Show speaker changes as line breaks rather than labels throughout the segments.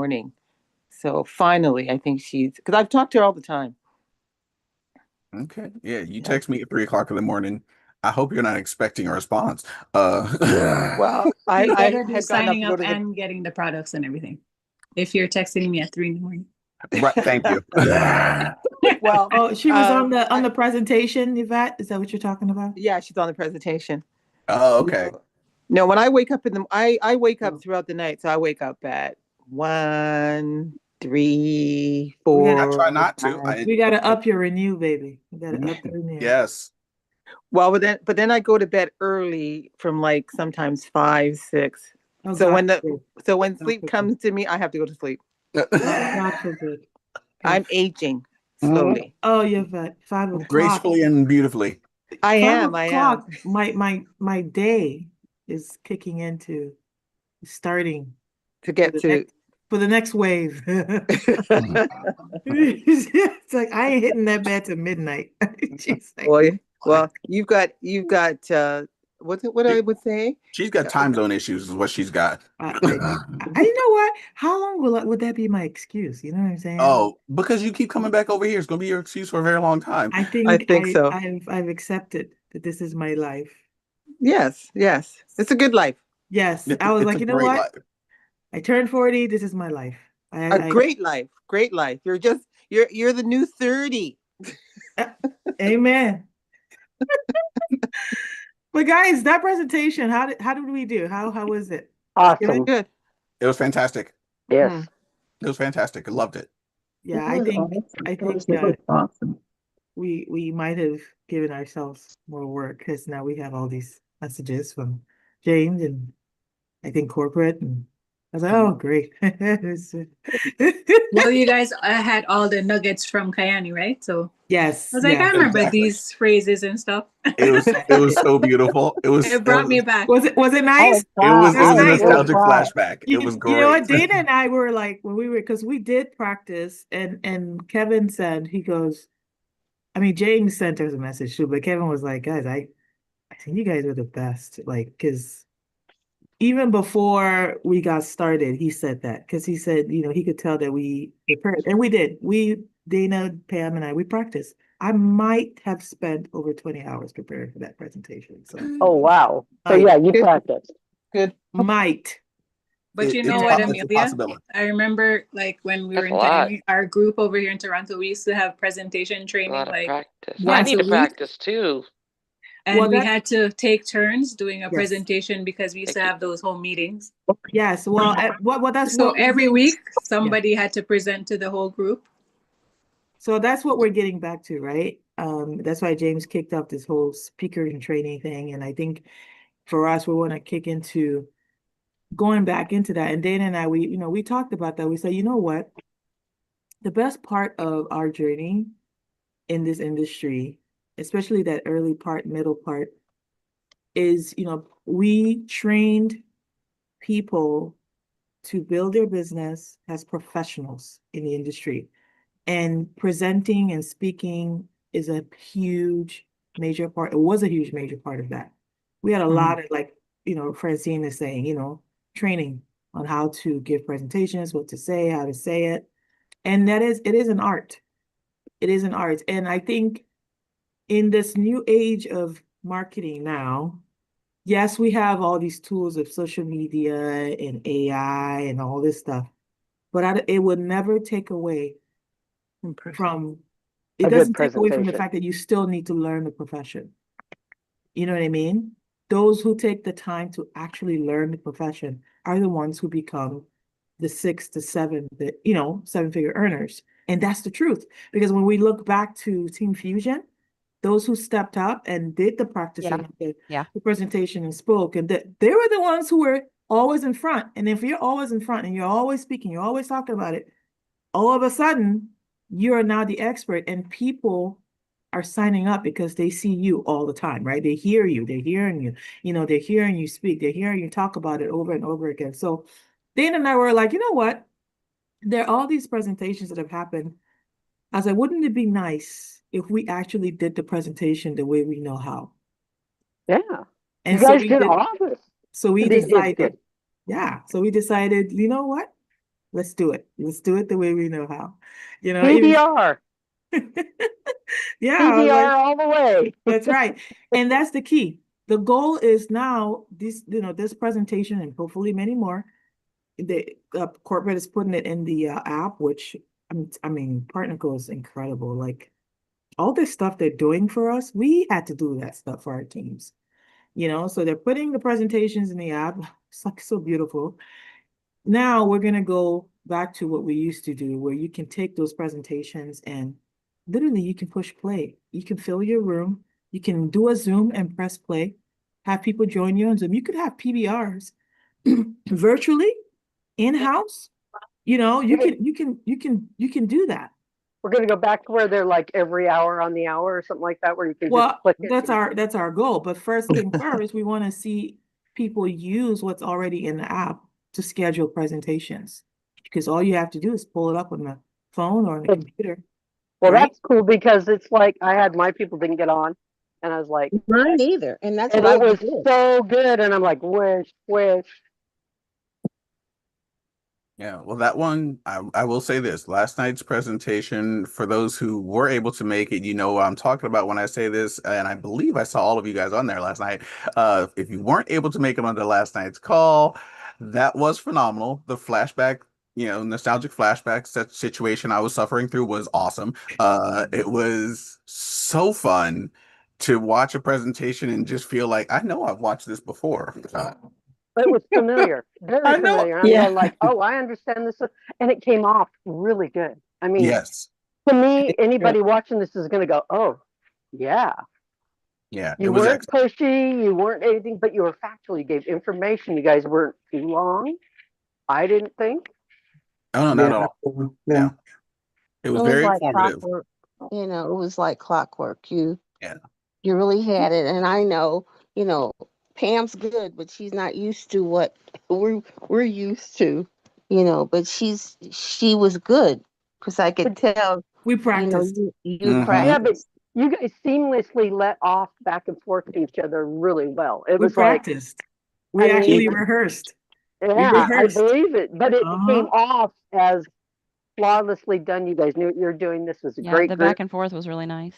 morning. So finally, I think because I've talked to her all the time.
Okay. Yeah, you
Yeah.
text me at 3 o'clock in the morning. I hope you're not expecting a response. Uh,
Well, I,
You
I
better be
had gotten up
signing
to go
up
to the.
and getting the products and everything. If you're texting me at 3 in the morning.
right, thank you.
Well,
Oh, she was on
I,
the presentation, Yvette. Is that what you're talking about?
yeah, she's on the presentation.
Oh, okay.
No, when I wake up I wake up
Oh.
throughout the night. So I wake up at 1, 3,
We got
I try
4,
not to.
5.
we gotta up your renew, baby. We gotta up the renew.
Yes.
Well, but then I go to bed early from like sometimes 5, 6.
Oh,
So
God
when the
forbid.
so when
God
sleep
forbid.
comes to me, I have to go to sleep.
God forbid. God
I'm
forbid.
aging
Mhm.
slowly.
Oh, Yvette, 5 o'clock.
Gracefully and beautifully.
I
Five
am. I am
o'clock. My day is kicking into starting
to
for
get
the
to.
next wave.
Mhm.
It's like I ain't hitting that bed till midnight. She's like,
Boy,
what?
well, you've got what's it? What I
She-
would say?
She's got
Uh,
time zone issues, is what she's got.
You know what? How long would that be my excuse? You know what I'm saying?
Oh, because you keep coming back over here. It's going to be your excuse for a very long time.
I
I
think
think so.
I've accepted that this is my life.
Yes, yes. It's a good life.
Yes, I was
It's
like,
a
you know
great
what?
life.
I turned 40. This is my life.
A
I
great life. Great life. You're the new 30.
uh, Amen. But guys, that presentation, how did we do? How was it? Good?
Awesome.
Good.
It was fantastic.
Yes.
Hmm.
It was fantastic. I loved it.
Yeah,
It
I
was
think
awesome.
I
It was
think
really
that
awesome.
we might have given ourselves more work because now we have all these messages from James and I think corporate and I was like, oh great.
Well, you guys had all the nuggets from Kayani, right? So I
Yes,
was like, I
yes.
remember
Exactly.
these phrases and stuff.
It was so beautiful.
It brought me back.
Was it
I was
nice?
proud.
It was
a
nice.
It was
nostalgic
proud.
flashback. It was
You know
great.
what? Dana and I were like when we were because we did practice and Kevin said he goes, I mean James sent us a message too, but Kevin was like, guys, I think you guys are the best. Like, because even before we got started, he said that because he said, he could tell that we prepared, and we did. Dana, Pam, and we practiced. I might have spent over 20 hours preparing for that presentation. So,
Oh, wow. So,
might,
yeah, you
Good.
practiced.
Good.
might.
But you know
It's
what,
it's a
Amelia?
possibility.
I remember like when we were
That's a
in
lot.
Miami, our group over here in Toronto, we used to have presentation
A
training
lot of
like
practice. I
once
Yes.
need
a
to
week.
practice too.
And
Well,
we
that,
had to take turns doing a
yes.
presentation because we used to
Thank you.
have those home meetings.
Yes. Well, that's
So
what we're
every
getting.
week,
Yeah.
somebody had to present to the whole group.
So that's what we're getting back to, right? That's why James kicked off this whole speaker and training thing. And I think for us, we want to kick into going back into that. And Dana and I, we talked about that. We said, you know what? The best part of our journey in this industry, especially that early part, middle part, is, we trained people to build their business as professionals in the industry. And presenting and speaking is a huge, major part. It was a huge, major part of that. We had a lot of like, Francine is saying, training on how to give presentations, what to say, how to say it. And it is an art. It is an art. And I think in this new age of marketing now, yes, we have all these tools of social media and AI and all this stuff, but it would never take away from, it
A good
doesn't take away from the
presentation.
fact that you still need to learn the profession. You know what I mean? Those who take the time to actually learn the profession are the ones who become the 6 to 7, seven-figure earners. And that's the truth. Because when we look back to Team Fusion, those who stepped up and did the practicing, the presentation and spoke, and they were the ones who were always in front. And if you're always in front and you're always speaking, you're always talking about it, all of a sudden, you are now the expert, and people are signing up because they see you all the time, right? They hear you, they're hearing you, they're hearing you speak, they're hearing you talk about it over and over again. So Dana and I were like, you know what? There are all these presentations that have happened. I was like, wouldn't it be nice if we actually did the presentation the way we know how?
Yeah. You
And
guys did awesome.
so we
They did
decided,
good.
yeah. So we decided, you know what? Let's do it. Let's do it the way we know how. You know, even
PBR,
yeah, I was
PBR
like,
all the way.
that's right. And that's the key. The goal is now this, you know, this presentation and hopefully many more. The corporate is putting it in the app, which I mean, PartnerCo is incredible. Like all this stuff they're doing for us, we had to do that stuff for our teams. You know, so they're putting the presentations in the app. It's like so beautiful. Now we're gonna go back to what we used to do, where you can take those presentations and literally you can push play. You can fill your room. You can do a Zoom and press play. Have people join you on Zoom. You could have PBRs virtually in-house. You know, you can do that.
We're gonna go back to where they're like every hour on the hour or something like that, where you can
Well,
just click it.
that's our goal. But first thing first, we want to see people use what's already in the app to schedule presentations. Because all you have to do is pull it up on the phone or on the
But-
computer.
Well,
right?
that's cool because it's like I had my people didn't get on, and I was like,
Mine either, and that's
and
what I
it was
did.
so good, and I'm like, wish.
Yeah, well, that one, I will say this. Last night's presentation, for those who were able to make it, you know what I'm talking about when I say this, and I believe I saw all of you guys on there last night. If you weren't able to make it on the last night's call, that was phenomenal. The flashback, you know, nostalgic flashback situation I was suffering through was awesome. It was so fun to watch a presentation and just feel like, I know I've watched this before.
It was familiar, very
I know.
familiar. I'm
Yeah.
going like, oh, I understand this, and it came off really good. I mean,
Yes.
to me, anybody watching this is going to go, oh, yeah.
Yeah, it
You
was
weren't
excellent.
pushy, you weren't anything, but you were factual. You gave information. You guys weren't too long. I didn't think.
Oh, no, not at all. Yeah. It was
It was
very
like
informative.
clockwork. You know, it was like clockwork. You
Yeah.
you really had it, and I know, you know, Pam's good, but she's not used to what we're used to, you know. But she was good because I could tell,
We
you know,
practiced.
you
Mhm.
Yeah, but
practiced.
you guys seamlessly let off back and forth to each other really well. It
We
was like,
practiced. We
I
actually
mean,
rehearsed.
yeah, I
rehearsed.
believe it. But it
Uh-huh.
came off as flawlessly done. You guys knew what you were doing. This was a
Yeah,
great
the
group.
back and forth was really nice.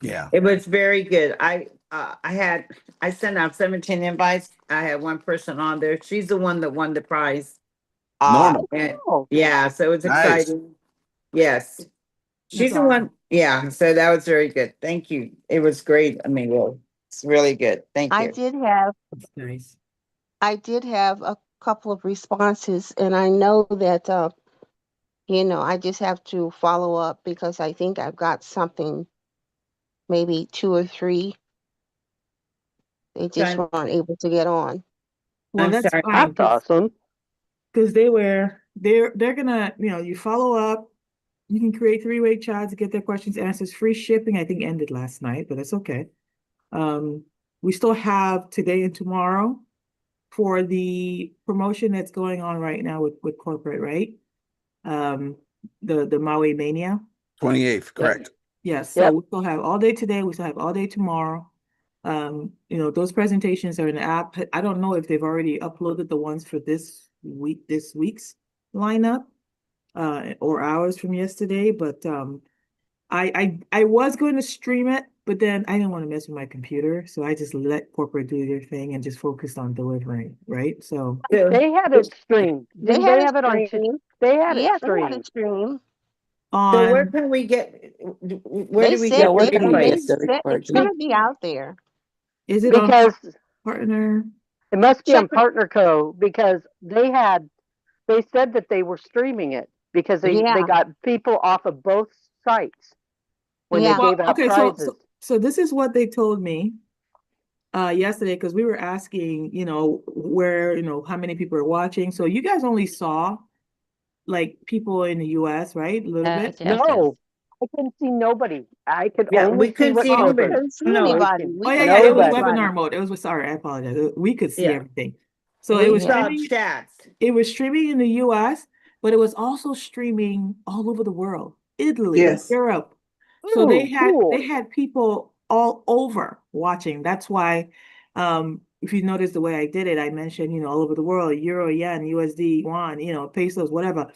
Yeah.
It was very good. I sent out 17 invites. I had one person on there. She's the one that won the prize.
Norma.
And
Oh,
yeah, so it was
Nice.
exciting. Yes. She's
That's
the one. Yeah, so that was very good. Thank you. It was great. I mean, well, it's really good. Thank
I
you.
did have
That's nice.
I did have a couple of responses, and I know that you know, I just have to follow up because I think I've got something, maybe 2 or 3. They just
Sorry.
weren't able to get on.
Well,
I'm
that's
sorry.
fine
that's awesome.
because they're gonna, you know, you follow up. You can create three-way chats, get their questions, answers. Free shipping, I think, ended last night, but it's okay. We still have today and tomorrow for the promotion that's going on right now with corporate, right? The Maui Mania.
28th, correct.
Yes, so
Yep.
we still have all day today, we still have all day tomorrow. You know, those presentations are in the app. I don't know if they've already uploaded the ones for this week's lineup, or hours from yesterday, but I was going to stream it, but then I didn't want to mess with my computer, so I just let corporate do their thing and just focused on delivering, right? So
So,
They had it streamed.
They
Didn't
had
they
a
have it on?
stream.
They had
Yeah,
it
they had a
streamed.
stream.
so where
on
can we get, where
They
do we
said
get the
they
replays?
said it's gonna be out there.
is it on
Because
partner?
it must be on
Check it.
PartnerCo because they said that they were streaming it because they
Yeah,
got people off of both sites when
Yeah.
they gave out
Okay,
prizes.
so this is what they told me yesterday, because we were asking, you know, where, you know, how many people are watching. So you guys only saw like people in the US, right? A little bit.
Yes,
No, I couldn't see nobody. I could
Yeah,
only
we
see
couldn't
what
see
we
nobody.
corporate.
couldn't see
No.
anybody.
Oh
We
yeah,
couldn't
yeah,
see
it was
Nobody.
anybody.
webinar mode. It was, sorry, I apologize. We could see
Yeah.
everything. So it
We
was
saw
streaming,
chats.
it was streaming in the US, but it was also streaming all over the world. Italy,
Yes.
Europe. So they
Ooh, cool.
had people all over watching. That's why if you notice the way I did it, I mentioned, all over the world, euro, yen, USD, yuan, pesos, whatever.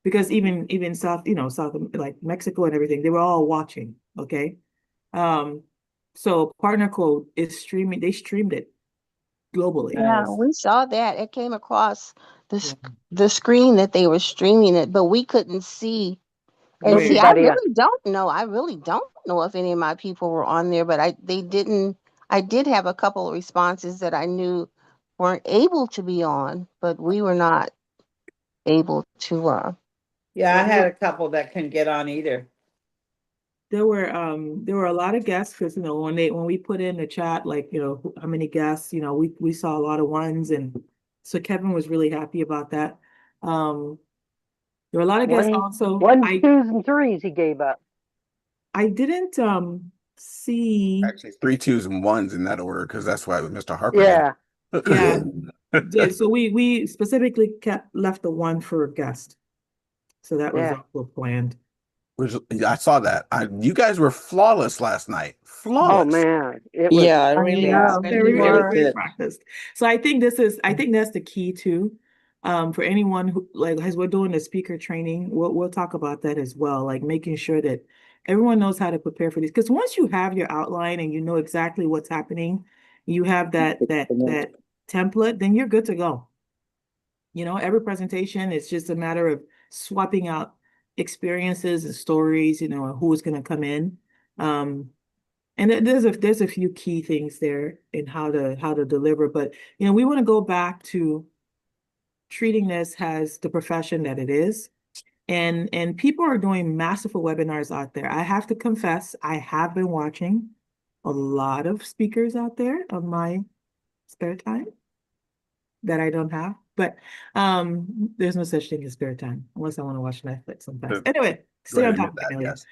Because even South, South, like Mexico and everything, they were all watching. Okay. So partner code is streaming, they streamed it globally.
Yeah,
Nice.
we saw that. It came across
Yeah.
the screen that they were streaming it, but we couldn't see. And
Where?
see, I
Everybody else.
really don't know. I really don't know if any of my people were on there, but they didn't. I did have a couple of responses that I knew weren't able to be on, but we were not able to.
Yeah, I
Well,
had a couple that couldn't get on either.
there were a lot of guests because when we put in the chat, like, how many guests, we saw a lot of ones, and so Kevin was really happy about that. There were a lot of guests also.
One, twos, and threes he gave up.
I didn't see.
Actually, 3 2s and 1s in that order, because that's why Mr. Harper
Yeah.
did.
Yeah, so we specifically left the one for a guest. So that was
Yeah.
also planned.
I saw that. You guys were flawless last night. Flawless.
Oh man, it was.
Yeah,
I
really,
know,
really,
we
really
were.
good.
Practiced. So I think that's the key too. For anyone who, like, as we're doing the speaker training, we'll talk about that as well, like making sure that everyone knows how to prepare for these. Because once you have your outline and you know exactly what's happening, you have that template, then you're good to go. Every presentation is just a matter of swapping out experiences and stories, who's going to come in. And there's a few key things there in how to deliver, but we want to go back to treating this as the profession that it is. And people are doing masterful webinars out there. I have to confess, I have been watching a lot of speakers out there on my spare time that I don't have. But there's no such thing as spare time unless I want to watch Netflix sometimes. Anyway, stay on top of it,
Yes.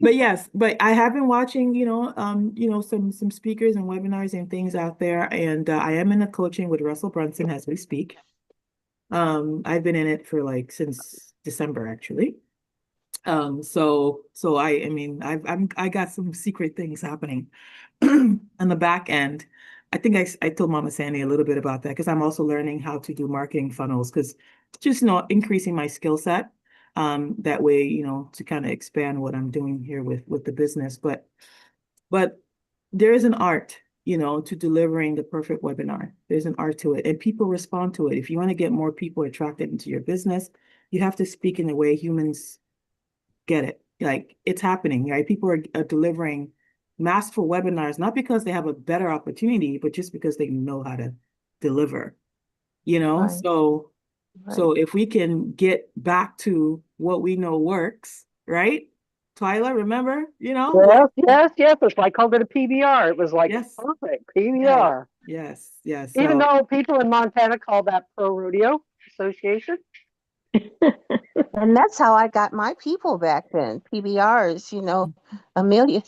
But yes, but I have been watching, some speakers and webinars and things out there, and I am in a coaching with Russell Brunson as we speak. I've been in it for since December actually. So I mean I got some secret things happening on the back end. I think I told Mama Sandy a little bit about that because I'm also learning how to do marketing funnels because just increasing my skill set. That way, to kind of expand what I'm doing here with the business. But there is an art, to delivering the perfect webinar. There's an art to it, and people respond to it. If you want to get more people attracted into your business, you have to speak in the way humans get it. Like it's happening, right? People are delivering masterful webinars, not because they have a better opportunity, but just because they know how to deliver,
Right.
So if we can get back to what we know works, right? Twyla, remember,
Yes. It's like I called it a PBR. It was like
Yes.
perfect PBR.
Yes.
Even though people in Montana call that Pro Rodeo Association.
And that's how I got my people back then. PBRs, Amelia.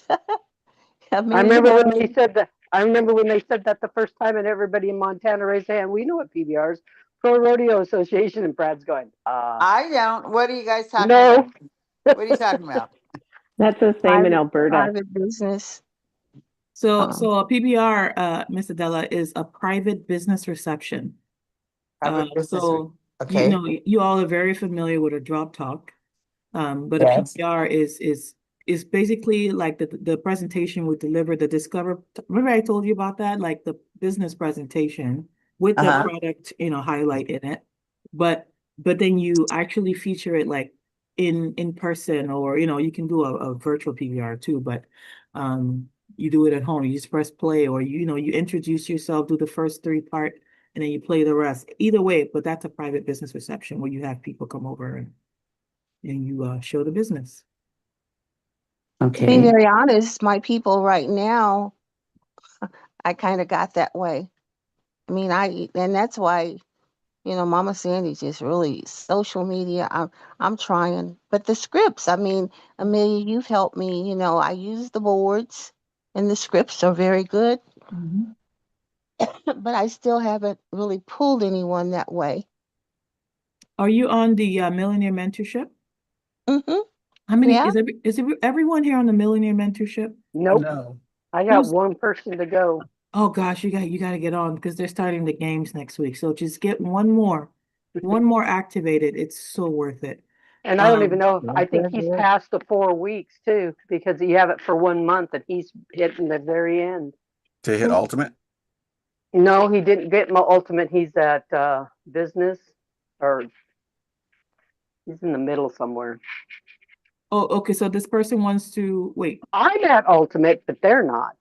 I remember when they said that. I remember when they said that the first time, and everybody in Montana raised their hand. We know what PBR is, Pro Rodeo Association, and Brad's going,
I don't. What are you guys talking
no.
about? What are you talking about?
That's the same in Alberta.
Private business.
So a PBR, Miss Adela, is a private business reception. So
Okay.
you all are very familiar with a drop talk. But
Yes.
a PBR is basically like the presentation would deliver the discover. Remember I told you about that, like the business presentation with the product, highlight in it. But then you actually feature it like in person, or you can do a virtual PBR too, but you do it at home. You just press play, or you introduce yourself, do the first 3 part, and then you play the rest. Either way, but that's a private business reception where you have people come over and you show the business.
To be very honest, my people right now, I kind of got that way. I mean, and that's why, Mama Sandy just really social media. I'm trying, but the scripts. I mean, Amelia, you've helped me. I use the boards, and the scripts are very good.
Mhm.
But I still haven't really pulled anyone that way.
Are you on the Millionaire Mentorship?
Mm-hmm.
How many
Yeah.
is everyone here on the Millionaire Mentorship?
Nope.
No.
I got
Who's-
one person to go.
Oh gosh, you got to get on because they're starting the games next week. So just get one more activated. It's so worth it.
And I don't even know,
Good,
I think
good,
he's
good.
past the 4 weeks too, because you have it for 1 month and he's hitting the very end.
To hit ultimate?
No, he didn't get my ultimate. He's at business, or he's in the middle somewhere.
Oh, okay. So this person wants to wait.
I'm at ultimate, but they're not.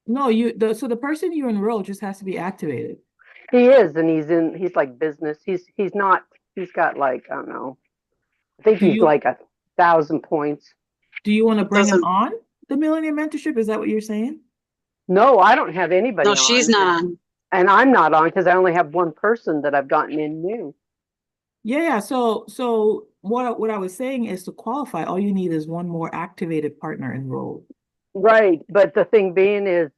No, so the person you enroll just has to be activated.
He is, and he's like business. He's not, he's got like, I don't know. I think
Do
he's
you
like 1,000 points.
do you want to bring him
Doesn't,
on the Millennium Mentorship? Is that what you're saying?
No, I don't have anybody
no, she's
on.
not on.
And I'm not on because I only have one person that I've gotten in new.
Yeah. So what I was saying is to qualify, all you need is one more activated partner enrolled.
Right. But the thing being is,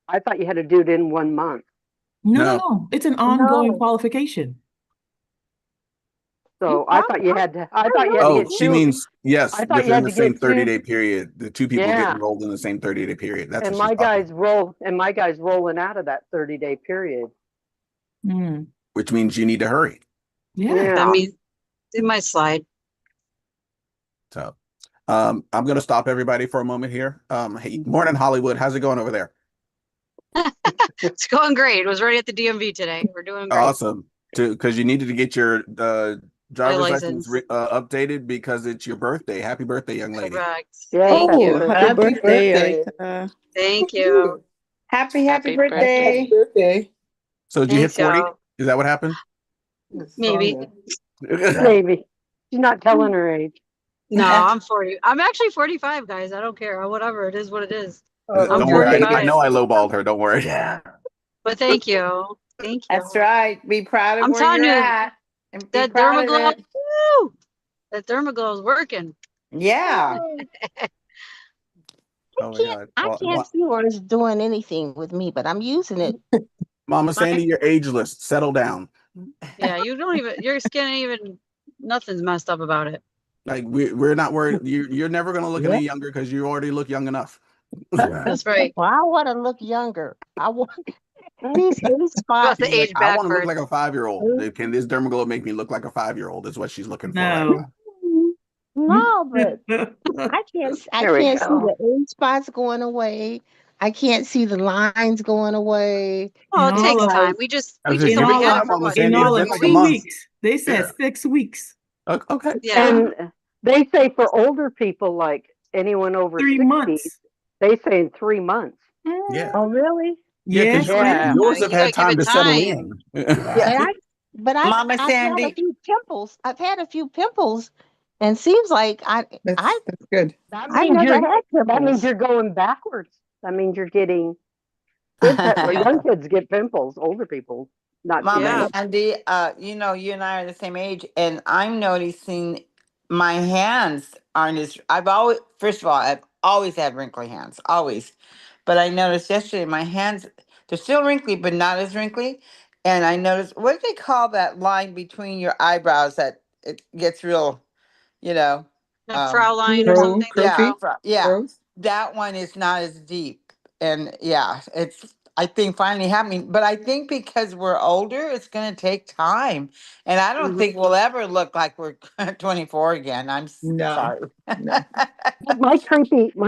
I thought you had to do it in 1 month.
No.
No. It's an ongoing
No.
qualification.
So I thought you had to, I thought you had to
Oh,
get
she
two.
means, yes,
I thought you
within
had
the
to
same
get two.
30-day period. The two people get
Yeah.
enrolled in the same 30-day period. That's
And
what she's talking about.
my guy's rolling out of that 30-day period.
Mm.
Which means you need to hurry.
Yeah.
That means it might slide.
So I'm gonna stop everybody for a moment here. Hey, morning Hollywood. How's it going over there?
It's going great. It was right at the DMV today. We're doing great.
Awesome. Because you needed to get your driver's license
license.
updated because it's your birthday. Happy birthday, young lady.
Correct.
Yes,
Thank
happy
you.
Oh,
birthday.
happy birthday, Aika.
Thank you.
Happy
Happy
birthday.
Birthday.
So did you hit
Thanks,
40?
y'all.
Is that what happened?
Maybe.
Maybe. She's not telling her age.
No, I'm 40. I'm actually 45, guys. I don't care. Whatever. It is what it is. I'm
Don't worry. I
45.
know I lowballed her. Don't worry.
But thank you. Thank you.
That's right. Be proud of
I'm
where
telling
you're
you,
at. And be
that
proud of
Dermaglow,
it.
woo! That Dermaglow is working.
Yeah.
Oh my God.
I
Well,
can't see where it's doing anything with me, but I'm using it.
Mama Sandy, you're ageless. Settle down.
Yeah, you don't even, your skin ain't even, nothing's messed up about it.
Like we're not worried. You're never gonna look
Yeah.
any younger because you already look young enough.
That's right.
Well, I want to look younger. I want these age spots.
Got the
She's like,
age
I want to look
backwards.
like a 5-year-old. Can this Dermaglow make me look like a 5-year-old? Is what she's looking for right
No.
now.
No, but I
There we
can't see
go.
the age spots going away. I can't see the lines going away.
Oh, it
In
takes
all
time.
of-
We just
I was
took
just
in
them
give it
all
together
time,
of
for
Mama
what?
in
Sandy. It's
all
Four
been
of
like a
weeks?
2
month.
weeks. They said
Yeah.
6 weeks.
Okay.
Yeah.
And they say for older people, like anyone over
3
60,
months.
they say in 3 months.
Yeah.
Oh, really?
Yeah, because
Yes,
Yeah.
yours
You
have
gotta
had
give
time
it
to settle
time.
in.
Yeah.
Mama
I've had a
Sandy.
few pimples. I've had a few pimples, and seems like
That's good.
That
I
means
never had
that means
pimples.
you're going backwards. That means you're getting kids or young kids get pimples, older people, not too
Mama
Yeah.
many.
Sandy, you know, you and I are the same age, and I'm noticing my hands aren't as first of all, I've always had wrinkly hands, always. But I noticed yesterday my hands, they're still wrinkly, but not as wrinkly. And I noticed, what do they call that line between your eyebrows that it gets real, you know?
A frown line or
Pro
something.
Yeah,
Profi
yeah.
Pros.
That one is not as deep. And yeah, it's I think finally happening. But I think because we're older, it's gonna take time. And I don't
Mhm.
think we'll ever look like we're 24 again.
No,
sorry.
no.
But my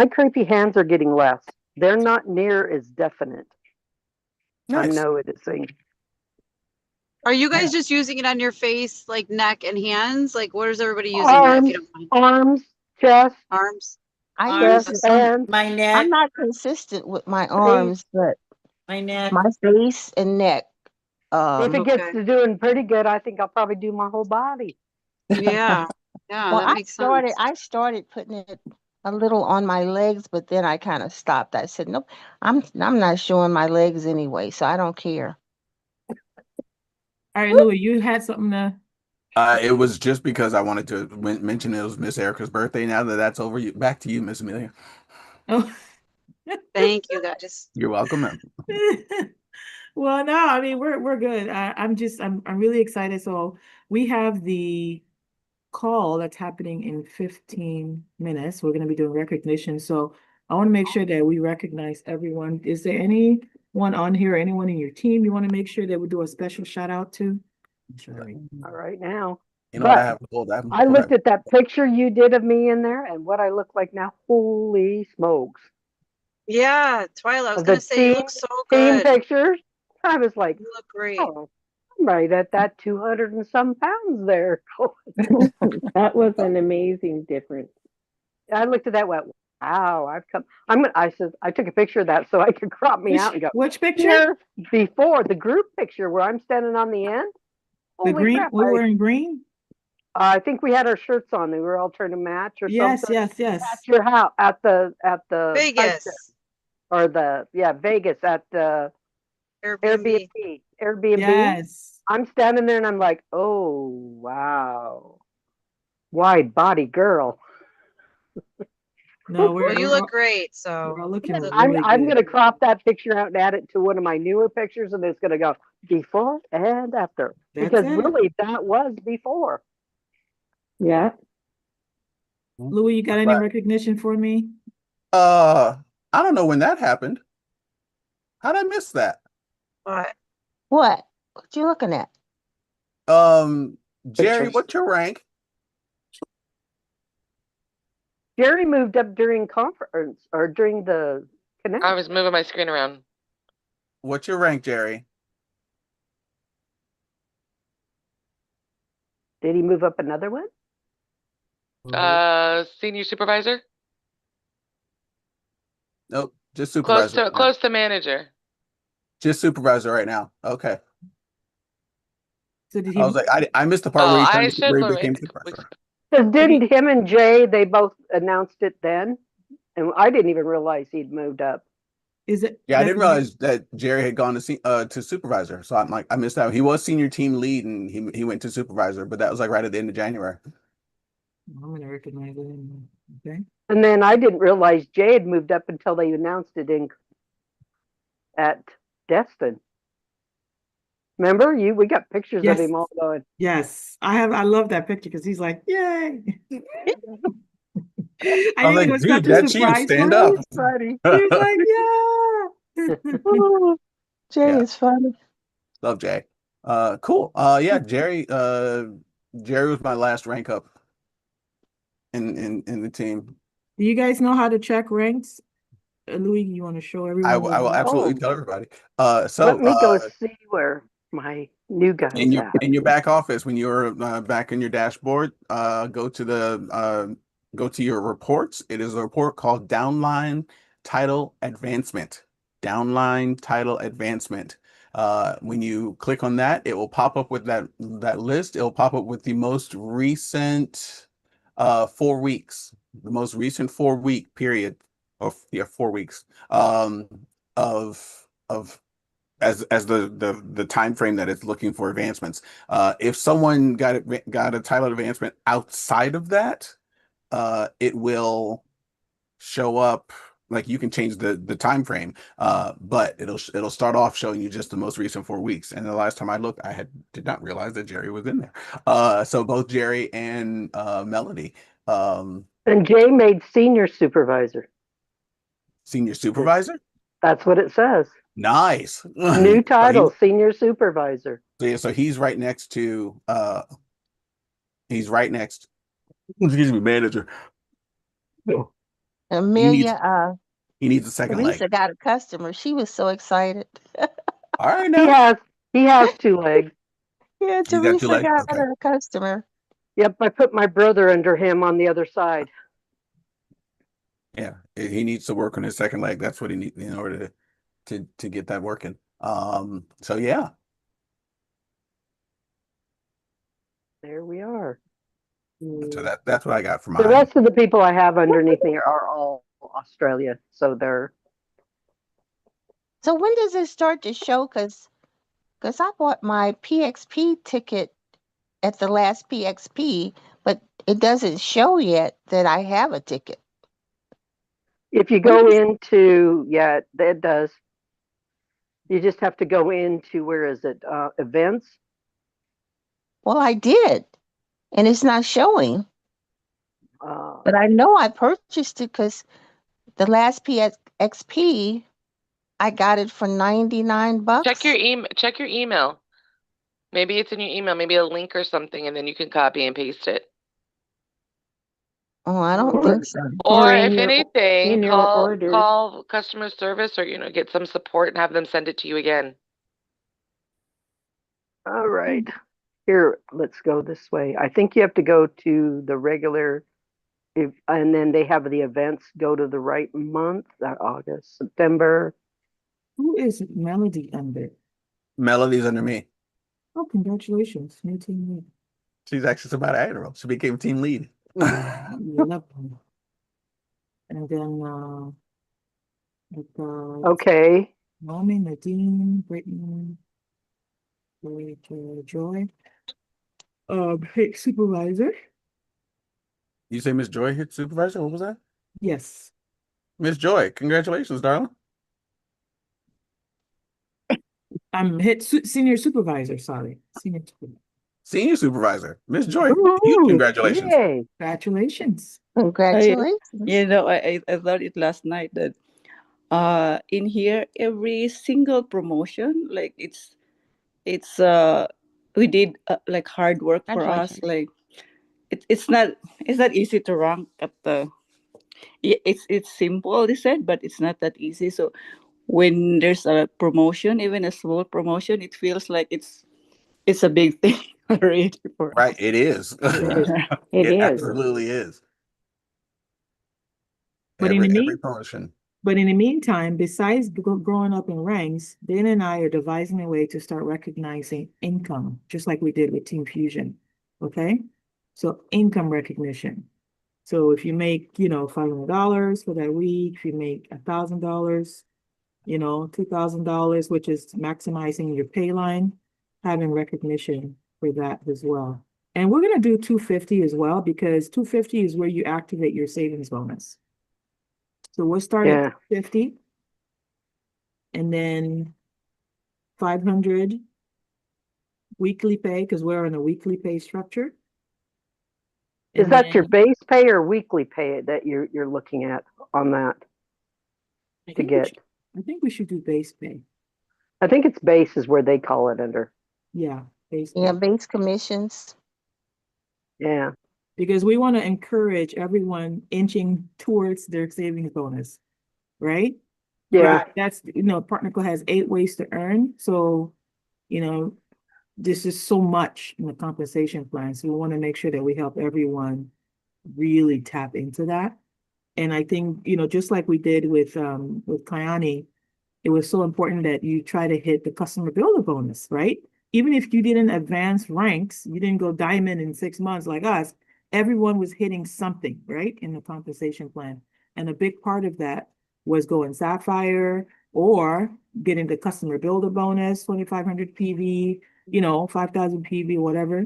creepy hands are getting less. They're not near as definite. I'm
Nice.
noticing.
Are you guys just using it on your face, like neck and hands? Like, what is everybody using it, if you don't mind?
Arms, chest,
Arms.
I
Arms,
use
chest, hands,
my
I'm
neck,
not consistent with my
face.
arms, but
my neck.
my face and neck.
If it gets
Okay.
to doing pretty good, I think I'll probably do my whole body.
Yeah. Yeah,
Well,
that makes sense.
I started putting it a little on my legs, but then I kind of stopped. I said, nope, I'm not showing my legs anyway, so I don't care.
All right, Louis, you had something to.
It was just because I wanted to mention it was Miss Erica's birthday. Now that that's over, back to you, Miss Amelia.
Oh.
Thank you, guys.
You're welcome. Ma'am.
Well, no, I mean we're good. I'm really excited. So we have the call that's happening in 15 minutes. We're going to be doing recognition. So I want to make sure that we recognize everyone. Is there anyone on here, or anyone in your team you want to make sure that we do a special shout out to?
All right now.
You know what I
But
have to hold?
I looked at that picture you did of me in there and what I look like now. Holy smokes.
Yeah, Twyla, I was
Of
gonna
the
say you look so
team
good.
pictures. I was like,
You look great.
oh, I'm right at that 200 and some pounds there.
That was an amazing difference.
I looked at that, went, wow, I've come. I said, I took a picture of that so I could crop me out and go,
Which picture?
here before the group picture where I'm standing on the end.
The
Holy
green,
crap.
we were in green?
I think we had our shirts on. We were all trying to match or
Yes,
something.
yes, yes.
At your house, at the
Vegas.
or Vegas at the
Airbnb.
Airbnb.
Yes.
I'm standing there and I'm like, oh wow, wide body girl.
No,
Well, you look great. So
we're all looking
you look
I'm
really
I'm
good.
gonna crop that picture out and add it to one of my newer pictures, and it's gonna go before and after.
That's
Because
it.
really, that was before.
Yeah.
Louis, you got any recognition for me?
I don't know when that happened. How'd I miss that?
what?
What you looking at?
Jerry,
Pictures.
what's your rank?
Jerry moved up during conference or during the connect.
I was moving my screen around.
What's your rank, Jerry?
Did he move up another one?
Senior supervisor?
Nope, just supervisor. right now.
Close to manager.
Just supervisor right now. Okay.
So did
I was like, I missed the part
Oh,
where
I
he
should look.
became supervisor.
Because didn't him and Jay, they both announced it then? And I didn't even realize he'd moved up.
Is it?
Yeah, I didn't
that's-
realize that Jerry had gone to supervisor. So I'm like, I missed out. He was senior team lead and he went to supervisor, but that was like right at the end of January.
I'm gonna recognize it. Okay.
And then I didn't realize Jay had moved up until they announced it at Destin. Remember, we got pictures
Yes.
of him all going.
Yes, I love that picture because he's like, yay.
I was like, dude, that's you. Stand up.
Funny.
He was like, yeah.
Jay
Yeah.
is funny.
Love Jay. Cool. Yeah, Jerry was my last rank up in the team.
Do you guys know how to check ranks? Louis, you want to show everyone?
I will absolutely
Oh.
tell everybody.
Let me go see where my new guy is at.
in your back office, when you're back in your dashboard, go to your reports. It is a report called Downline Title Advancement. Downline Title Advancement. When you click on that, it will pop up with that list. It will pop up with the most recent 4 weeks, the most recent 4-week period, or 4 weeks of as the time frame that it's looking for advancements. If someone got a title advancement outside of that, it will show up. Like, you can change the time frame, but it'll start off showing you just the most recent 4 weeks. And the last time I looked, I did not realize that Jerry was in there. So both Jerry and Melody.
And Jay made senior supervisor.
Senior supervisor?
That's what it says.
Nice.
New title, senior supervisor.
So he's right next to excuse me, manager.
Amelia,
He needs a second leg.
Teresa got a customer. She was so excited.
All right, now.
He has 2 legs.
Yeah,
You got 2
Teresa
legs?
got
Okay.
a customer.
Yep, I put my brother under him on the other side.
Yeah, he needs to work on his second leg. That's what he needs in order to get that working. So yeah.
There we are.
So that's what I got for
The
mine.
rest of the people I have underneath me are all Australia, so they're.
So when does it start to show? Because I bought my PXP ticket at the last PXP, but it doesn't show yet that I have a ticket.
If you go into, yeah, it does. You just have to go into, where is it? Events.
Well, I did, and it's not showing. But I know I purchased it because The last PXP, I got it for $99.
Check your email. Maybe it's in your email, maybe a link or something, and then you can copy and paste it.
Oh, I don't think so.
Or
in
if
your
anything,
orders.
call customer service, or get some support and have them send it to you again.
All right. Here, let's go this way. I think you have to go to the regular, and then they have the events. Go to the right month, August, September.
Who is Melody under?
Melody's under me.
Oh, congratulations, new team lead.
She's actually somebody I know. She became team lead.
Love her. And then we've got
Okay.
Naomi, Nadine, Brittany, Joy. Hey, supervisor.
You say Miss Joy hit supervisor? What was that?
Yes.
Miss Joy, congratulations, darling.
I'm senior supervisor, sorry. Senior supervisor.
Senior supervisor. Miss Joy,
Ooh,
huge congratulations.
Yay.
Congratulations.
Congratulations.
I thought it last night that in here every single promotion, like it's we did like hard work for us. Like it's not easy to rank at the it's simple, they said, but it's not that easy. So when there's a promotion, even a small promotion, it feels like it's a big thing already for
Right, it is.
It is.
Absolutely is.
But
Every promotion.
But in the meantime, besides growing up in ranks, Dan and I are devising a way to start recognizing income, just like we did with Team Fusion. Okay? So income recognition. So if you make, $500 for that week, if you make $1,000, $2,000, which is maximizing your pay line, having recognition for that as well. And we're going to do 250 as well, because 250 is where you activate your savings bonus. So we'll start at 50 and then 500 weekly pay, because we're on a weekly pay structure.
Is that your base pay or weekly pay that you're looking at on that to get?
I think we should do base pay.
I think it's base is where they call it under.
Yeah, base pay.
Yeah, base commissions.
Yeah.
Because we want to encourage everyone inching towards their savings bonus, right?
Yeah.
Right. That's, PartnerCo has 8 ways to earn. So, this is so much in the compensation plan. So we want to make sure that we help everyone really tap into that. And I think, just like we did with Kayani, it was so important that you try to hit the customer builder bonus, right? Even if you didn't advance ranks, you didn't go diamond in 6 months like us, everyone was hitting something, right, in the compensation plan. And a big part of that was going Sapphire or getting the customer builder bonus, 2,500 PV, 5,000 PV, whatever.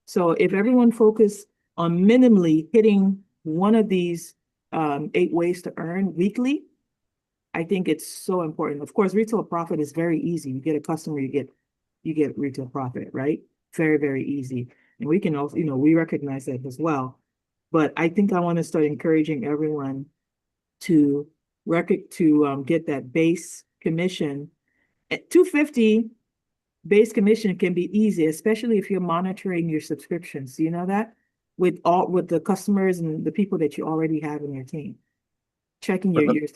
So if everyone focused on minimally hitting one of these 8 ways to earn weekly, I think it's so important. Of course, retail profit is very easy. You get a customer, you get retail profit, right? Very, very easy. And we can also, we recognize that as well. But I think I want to start encouraging everyone to get that base commission. At 250 base commission can be easy, especially if you're monitoring your subscriptions. You know that? With the customers and the people that you already have in your team. Checking your years.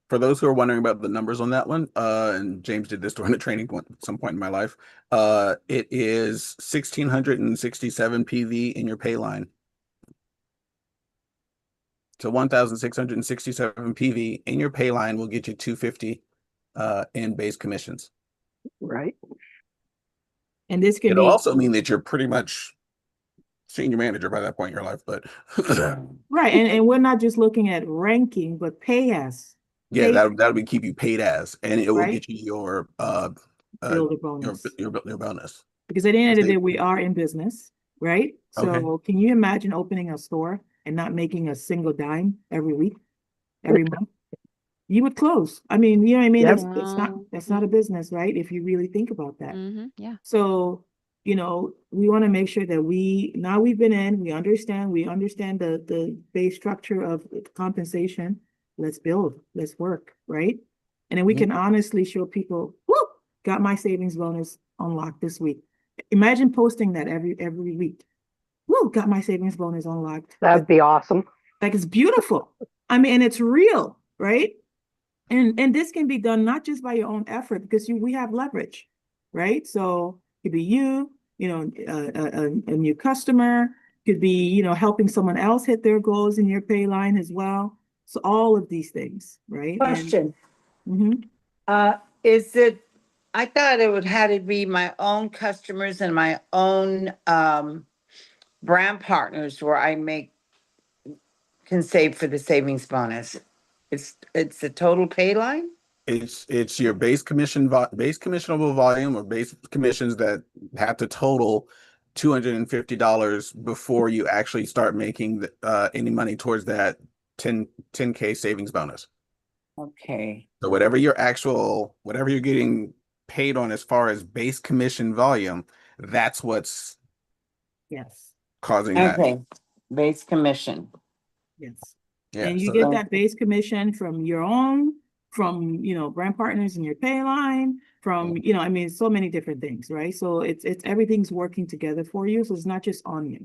For those who are wondering about the numbers on that one, and James did this during a training at some point in my life, it is 1,667 PV in your pay line. So 1,667 PV in your pay line will get you 250 in base commissions.
Right.
And this can
It'll also mean that you're pretty much senior manager by that point in your life, but
right. And we're not just looking at ranking, but pay as.
Yeah, that'll be keep you paid as, and it will get you your
builder bonus.
Your bonus.
Because at the end of the day, we are in business, right? So can you imagine opening a store and not making a single dime every week, every month? You would close. I mean, you know what I mean? Yep. That's not a business, right? If you really think about that.
Yeah.
So, we want to make sure that we've been in, we understand the base structure of compensation. let's build, let's work, right? And then we can honestly show people, whoo, got my savings bonus unlocked this week. Imagine posting that every week. Woo, got my savings bonus unlocked.
That'd be awesome.
Like it's beautiful. I mean, and it's real, right? And this can be done not just by your own effort because we have leverage, right? So it could be a new customer, could be, helping someone else hit their goals in your pay line as well. So all of these things, right?
Question.
Mhm.
Is it, I thought it would have to be my own customers and my own brand partners where can save for the savings bonus. It's the total pay line?
It's your base base commissionable volume or base commissions that have to total $250 before you actually start making any money towards that 10K savings bonus.
Okay.
So whatever you're getting paid on as far as base commission volume, that's what's
Yes,
causing that.
Okay. Base commission.
yes.
Yeah.
And you
So
get that base commission from your own, from, brand partners in your pay line, from, I mean, so many different things, right? So it's everything's working together for you. So it's not just on you.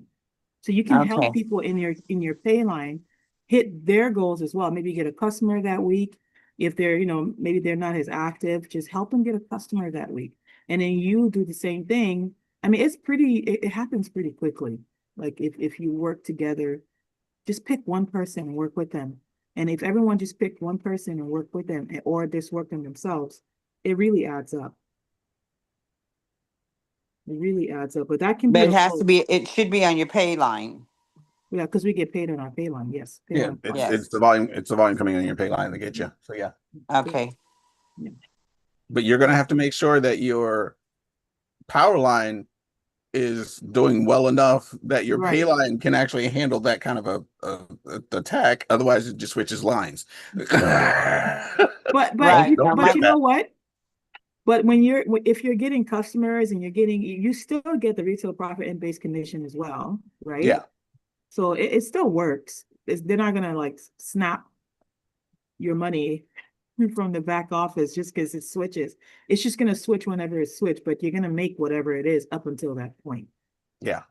So you can
Okay.
help people in your pay line hit their goals as well. Maybe get a customer that week. If they're, maybe they're not as active, just help them get a customer that week. And then you do the same thing. I mean, it happens pretty quickly. Like if you work together, just pick one person and work with them. And if everyone just picked one person and work with them, or just work on themselves, it really adds up. It really adds up. But that can be
But it should be on your pay line.
yeah, because we get paid on our pay line. Yes. Pay
yeah,
line.
it's the volume coming on your pay line to get you. So yeah.
Okay.
Yeah.
But you're gonna have to make sure that your power line is doing well enough that your pay line can actually handle that kind of a attack. Otherwise, it just switches lines.
But
Right.
you know what? But if you're getting customers and you still get the retail profit and base commission as well, right?
Yeah.
So it still works. They're not gonna like snap your money from the back office just because it switches. It's just gonna switch whenever it's switched, but you're gonna make whatever it is up until that point.
Yeah.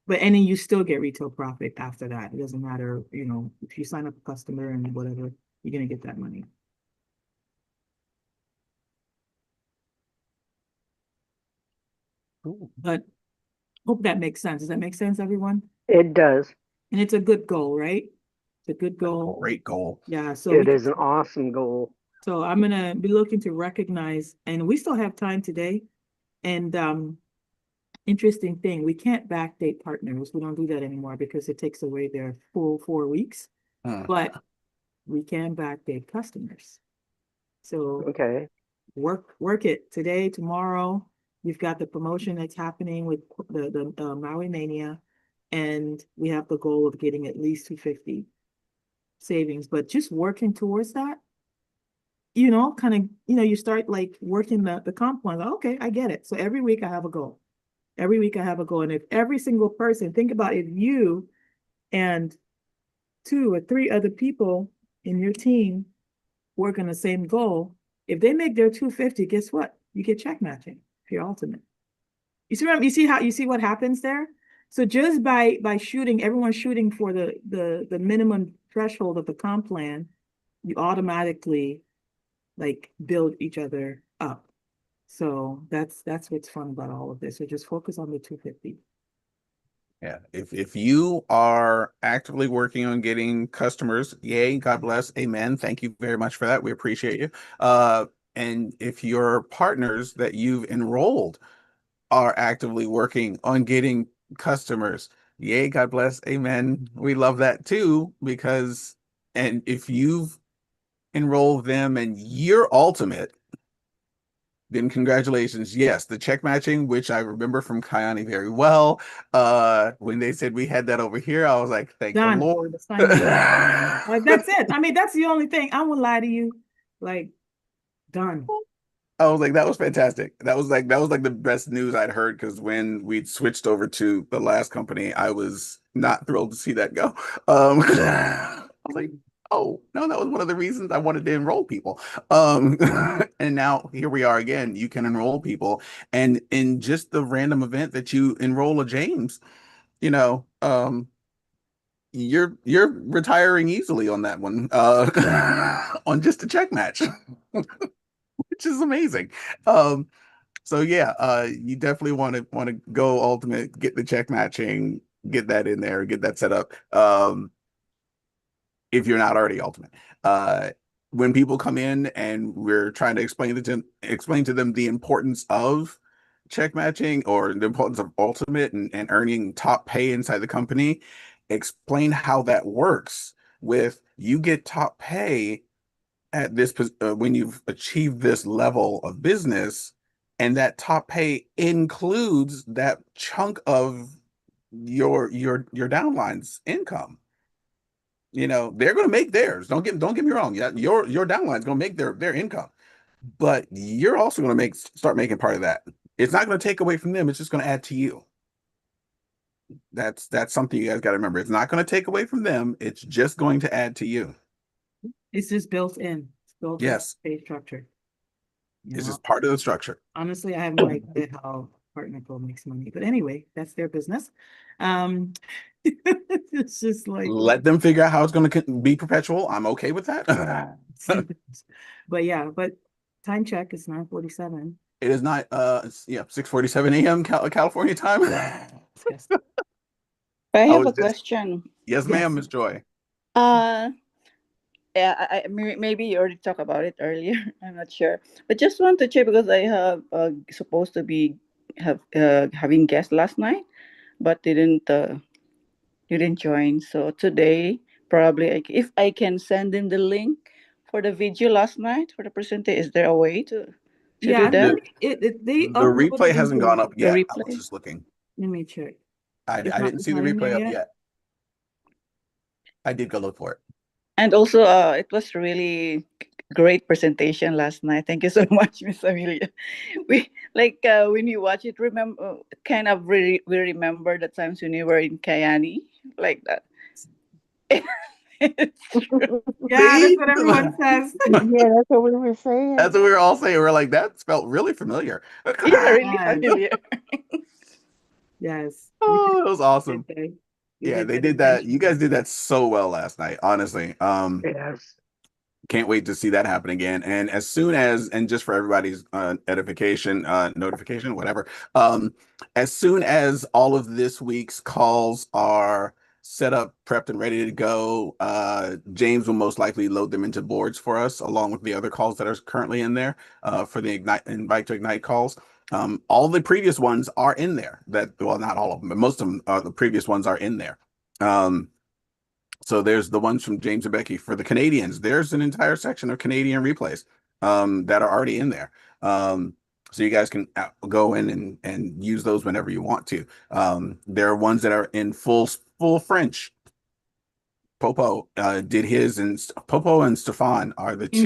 And then you still get retail profit after that. It doesn't matter, if you sign up a customer and whatever, you're gonna get that money.
Cool.
But hope that makes sense. Does that make sense, everyone?
It does.
And it's a good goal, right? It's a good goal.
Great goal.
Yeah. So
It is an awesome goal.
So I'm gonna be looking to recognize, and we still have time today. And interesting thing, we can't backdate partners. We don't do that anymore because it takes away their full 4 weeks. But we can backdate customers. So
Okay.
work it today, tomorrow. You've got the promotion that's happening with the Maui Mania, and we have the goal of getting at least 250 savings. But just working towards that, kind of, you start like working the comp plan. Okay, I get it. So every week I have a goal. Every week I have a goal. And if every single person, think about if you and 2 or 3 other people in your team work on the same goal, if they make their 250, guess what? You get check matching for your ultimate. You see what happens there? So just by shooting, everyone shooting for the minimum threshold of the comp plan, you automatically like build each other up. So that's what's fun about all of this. So just focus on the 250.
Yeah. If you are actively working on getting customers, yay, God bless, amen. Thank you very much for that. We appreciate you. And if your partners that you've enrolled are actively working on getting customers, yay, God bless, amen. We love that too, and if you've enrolled them in your ultimate, then congratulations. Yes, the check matching, which I remember from Kayani very well. When they said we had that over here, I was like, thank the Lord.
Like, that's it. I mean, that's the only thing. I won't lie to you. Like, done.
I was like, that was fantastic. That was like the best news I'd heard, because when we switched over to the last company, I was not thrilled to see that go. I was like, Oh, no, that was one of the reasons I wanted to enroll people. And now here we are again. You can enroll people. And in just the random event that you enroll a James, you know, you're retiring easily on that one, on just a check match, which is amazing. Um, so yeah, you definitely want to go ultimate, get the check matching, get that in there, get that set up. If you're not already ultimate. Uh, when people come in and we're trying to explain to them the importance of check matching or the importance of ultimate and earning top pay inside the company, explain how that works with you get top pay at this when you've achieved this level of business, and that top pay includes that chunk of your downline's income. They're going to make theirs. Don't get me wrong. Yeah, your downline's going to make their income, but you're also going to start making part of that. It's not going to take away from them. It's just going to add to you. That's something you guys got to remember. It's not going to take away from them. It's just going to add to you.
It's just built in. It's built in
Yes.
pay structure.
It's just part of the structure.
Honestly, I have no idea how Partnerco makes money, but anyway, that's their business. It's just like
Let them figure out how it's going to be perpetual. I'm okay with that.
but yeah, time check is 9:47.
It is not 6:47 a.m. California time.
Yes.
I have a question.
Yes, ma'am, Miss Joy.
Yeah, maybe you already talked about it earlier. I'm not sure, but just want to check because I have supposed to be having guests last night, but didn't join. So today, probably, if I can send them the link for the video last night for the presentation, is there a way to do that?
The replay hasn't gone up yet. I was just looking.
Let me check.
I didn't see the replay up yet. I did go look for it.
And also, it was really great presentation last night. Thank you so much, Miss Amelia. We when you watch it, remember we remember the times when you were in Kayani, like that.
Yeah, that's what everyone says.
Yeah, that's what we were saying.
That's what we were all saying. We're like, that felt really familiar.
Yeah, really familiar.
Yes.
Oh, it was awesome. Yeah, they did that. You guys did that so well last night, honestly.
Yes.
Can't wait to see that happen again. And as soon as, and just for everybody's edification, notification, whatever, as soon as all of this week's calls are set up, prepped, and ready to go, James will most likely load them into boards for us, along with the other calls that are currently in there for the invite to Ignite calls. All the previous ones are in there. Well, not all of them, but most of them, the previous ones are in there. So there's the ones from James and Becky for the Canadians. There's an entire section of Canadian replays that are already in there. So you guys can go in and use those whenever you want to. There are ones that are in full French. Popo did his, and Popo and Stefan are the two.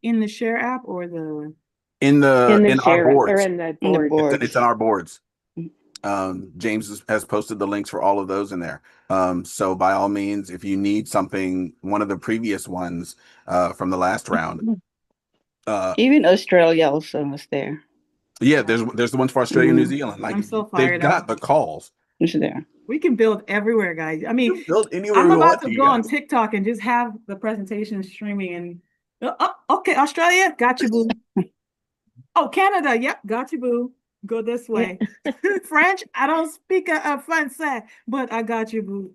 In the share app or the
in our boards.
Or in the board.
It's in our boards. James has posted the links for all of those in there. So by all means, if you need something, one of the previous ones from the last round.
Even Australia also was there.
Yeah, there's the ones for Australia, New Zealand. Like,
I'm so fired
they've got the calls.
It's there.
We can build everywhere, guys. I mean,
build anywhere
I'm
we
about
want
to
to,
go on
guys.
TikTok and just have the presentation streaming and okay, Australia, got you, boo. Oh, Canada, yep, got you, boo. Go this way. French, I don't speak Francais, but I got you, boo.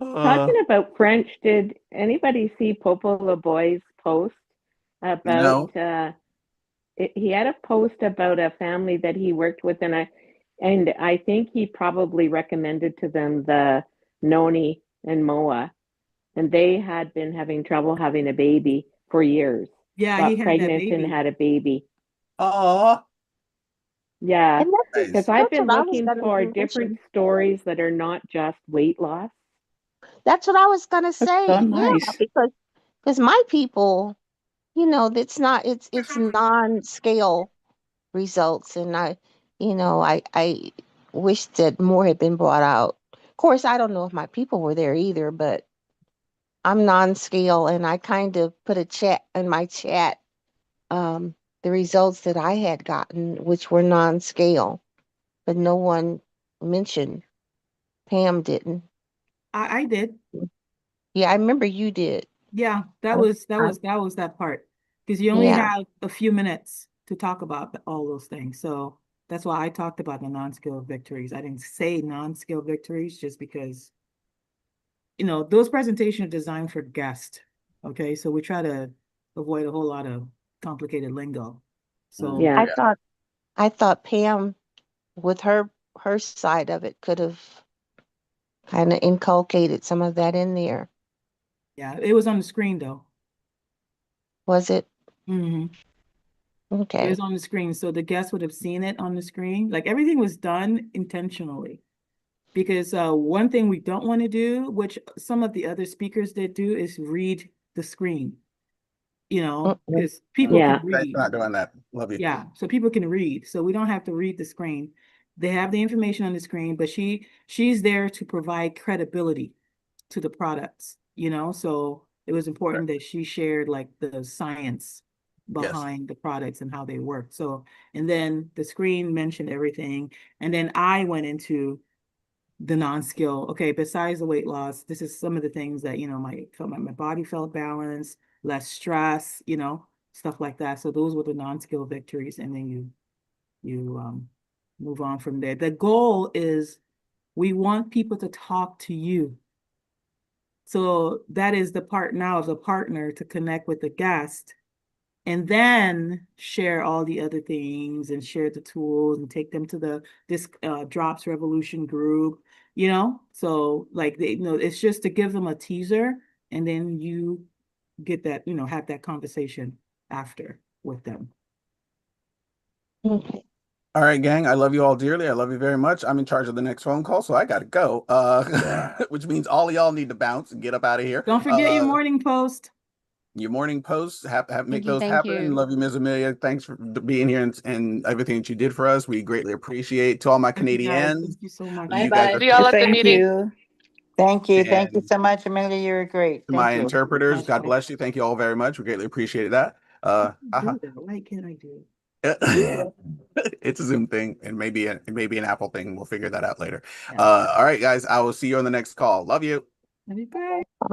Talking about French, did anybody see Popo LeBoy's post about?
No.
He had a post about a family that he worked with, and I think he probably recommended to them the Noni and Moa, and they had been having trouble having a baby for years.
Yeah, he had
pregnant and had a baby.
Oh.
Yeah, because I've been
what I was
looking
gonna
for
mention.
different stories that are not just weight loss.
That's what I was gonna say.
so nice.
Yeah, because my people, it's non-scale results, and I wish that more had been brought out. Of course, I don't know if my people were there either, but I'm non-scale, and I kind of put a chat in my chat, the results that I had gotten, which were non-scale, but no one mentioned. Pam didn't.
I did.
Yeah, I remember you did.
Yeah, that
I-
was that
I-
was that was that part. Because you only
Yeah.
have a few minutes to talk about all those things. So that's why I talked about the non-skill victories. I didn't say non-skill victories just because, those presentations are designed for guests. Okay, so we try to avoid a whole lot of complicated lingo. So
Yeah.
I thought Pam, with her side of it, could have kind of inculcated some of that in there.
yeah, it was on the screen though.
Was it?
hmm It
Okay.
was on the screen, so the guests would have seen it on the screen. Like everything was done intentionally. Because one thing we don't want to do, which some of the other speakers did do, is read the screen,
Mm-mm.
because people
Yeah.
can
Thanks
read.
for not doing that. Love you.
Yeah, so people can read. So we don't have to read the screen. They have the information on the screen, but she's there to provide credibility to the products, So it was important that she shared like the science
Yes.
behind the products and how they work. So, and then the screen mentioned everything. And then I went into the non-skill. Okay, besides the weight loss, this is some of the things that, my body felt balanced, less stress, stuff like that. So those were the non-skill victories. And then you move on from there. The goal is we want people to talk to you. So that is the part now of the partner to connect with the guest and then share all the other things and share the tools and take them to this drops revolution group, so like it's just to give them a teaser and then you get that, have that conversation after with them.
Okay.
All right, gang. I love you all dearly. I love you very much. I'm in charge of the next phone call, so I gotta go. Which means all of y'all need to bounce and get up out of here.
Don't forget your morning post.
Your morning posts make
you,
those
thank
happen.
you.
Love you, Ms. Amelia. Thanks for being here and everything that you did for us. We greatly appreciate. To all my
Thank you, guys.
Canadians,
Thank you so much.
you guys
Bye-bye.
are
See y'all at the
Thank
meeting.
you.
Thank you. Thank you
and
so much, Amelia. You're great.
to my
Thank you.
interpreters, God bless you. Thank you all very much. We greatly appreciate that.
Do that. Why can't I do
It's a Zoom thing and maybe an Apple thing. We'll figure that out later.
Yeah.
All right, guys. I will see you on the next call. Love you.
Bye.